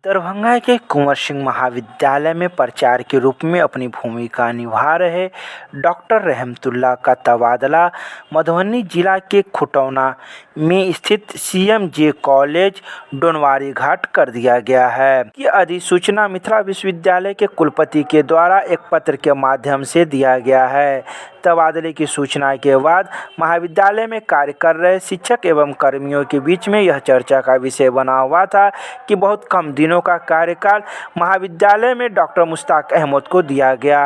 दरभंगा के कुंवर सिंह महाविद्यालय में प्राचार्य के रूप में अपनी भूमिका निभा रहे डॉक्टर रहमतुल्लाह का तबादला मधुबनी जिला के खुटौना में स्थित सीएमजे कॉलेज डोनवारी घाट कर दिया गया है। की अधिसूचना मिथिला विश्वविद्यालय के कुलपति के द्वारा एक पत्र के माध्यम से दिया गया है। तबादले की सूचना के बाद महाविद्यालय में कार्य कर रहे शिक्षक एवं कर्मियों के बीच में यह चर्चा का विषय बना हुआ था कि बहुत कम दिनों का कार्यकाल महाविद्यालय में डॉक्टर मुश्ताक अहमद को दिया गया।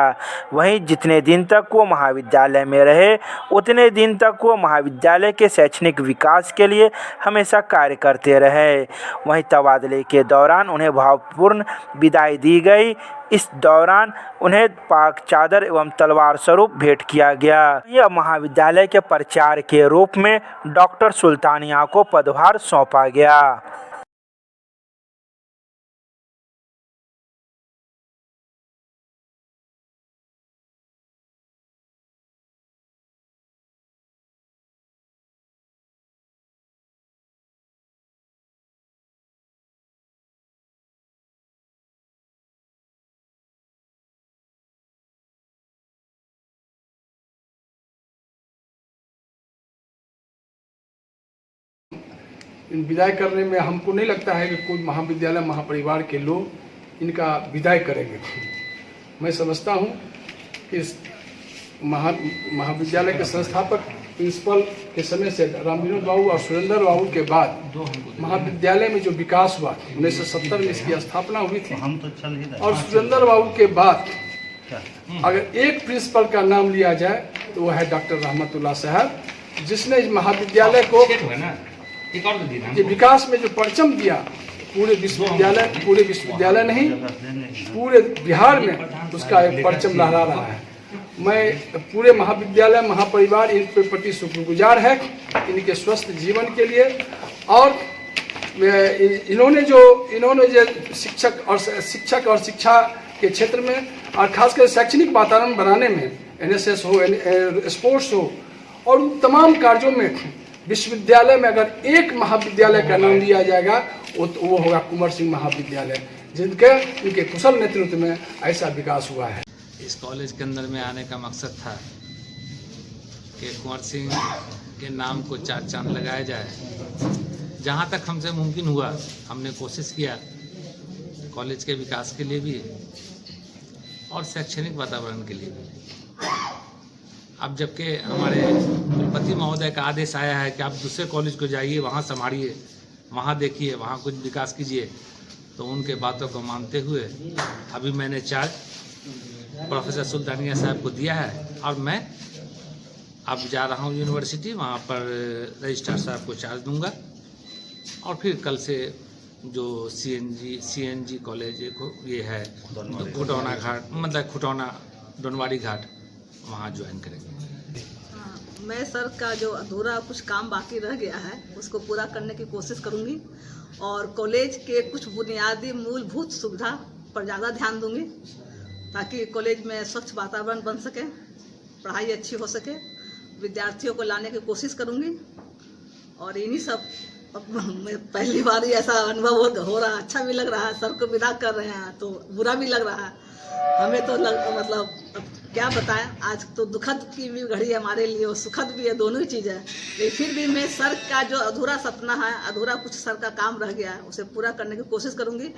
वहीं जितने दिन तक वो महाविद्यालय में रहे उतने दिन तक वो महाविद्यालय के शैक्षणिक विकास के लिए हमेशा कार्य करते रहे। वहीं तबादले के दौरान उन्हें भावपूर्ण विदाई दी गई। इस दौरान उन्हें पाक चादर एवं तलवार स्वरूप भेंट किया गया। यह महाविद्यालय के प्राचार्य के रूप में डॉक्टर सुल्तानिया को पदभार सौंपा गया। विदाई करने में हमको नहीं लगता है कि कोई महाविद्यालय महापरिवार के लोग इनका विदाई करेंगे। मैं समझता हूँ कि महाविद्यालय के संस्थापक प्रिंसिपल के समय से राम विनोद बाबू और सुरेंद्र बाबू के बाद महाविद्यालय में जो विकास हुआ 1970 में इसकी स्थापना हुई थी और सुरेंद्र बाबू के बाद अगर एक प्रिंसिपल का नाम लिया जाए तो वह है डॉक्टर रहमतुल्लाह साहब, जिसने इस महाविद्यालय को ये विकास में जो परचम दिया पूरे विश्वविद्यालय नहीं पूरे बिहार में उसका एक परचम लहरा रहा है। मैं पूरे महाविद्यालय महापरिवार इनके प्रति शुक्रगुजार है इनके स्वस्थ जीवन के लिए। और इन्होंने जो शिक्षक और शिक्षा के क्षेत्र में और खासकर शैक्षणिक वातावरण बनाने में NSS हो स्पोर्ट्स हो और तमाम कार्यों में विश्वविद्यालय में अगर एक महाविद्यालय का नाम लिया जाएगा वो होगा कुंवर सिंह महाविद्यालय, इनके कुशल नेतृत्व में ऐसा विकास हुआ है। इस कॉलेज के अंदर में आने का मकसद था कि कुंवर सिंह के नाम को चार चांद लगाया जाए। जहाँ तक हमसे मुमकिन हुआ हमने कोशिश किया कॉलेज के विकास के लिए भी और शैक्षणिक वातावरण के लिए भी। अब जबकि हमारे कुलपति महोदय का आदेश आया है कि आप दूसरे कॉलेज को जाइए, वहाँ संभालिए, वहाँ देखिए, वहाँ कुछ विकास कीजिए, तो उनके बातों को मानते हुए अभी मैंने चार्ज प्रोफेसर सुल्तानिया साहब को दिया है और मैं अब जा रहा हूँ यूनिवर्सिटी, वहाँ पर रजिस्ट्रार साहब को चार्ज दूंगा और फिर कल से जो CNG कॉलेज को ये है खुटौना घाट मतलब खुटौना डोनवारी घाट वहाँ ज्वाइन करेंगे। मैं सर का जो अधूरा कुछ काम बाकी रह गया है उसको पूरा करने की कोशिश करूंगी और कॉलेज के कुछ बुनियादी मूलभूत सुविधा पर ज़्यादा ध्यान दूंगी ताकि कॉलेज में स्वच्छ वातावरण बन सके, पढ़ाई अच्छी हो सके, विद्यार्थियों को लाने की कोशिश करूंगी। और इन्हीं सब पहली बार ही ऐसा अनुभव हो रहा, अच्छा भी लग रहा है। सर को विदा कर रहे हैं तो बुरा भी लग रहा है हमें तो मतलब क्या बताएं, आज तो दुखद की भी घड़ी है हमारे लिए और सुखद भी है, दोनों ही चीज़ है। लेकिन फिर भी मैं सर का जो अधूरा सपना है, अधूरा कुछ सर का काम रह गया है उसे पूरा करने की कोशिश करूंगी।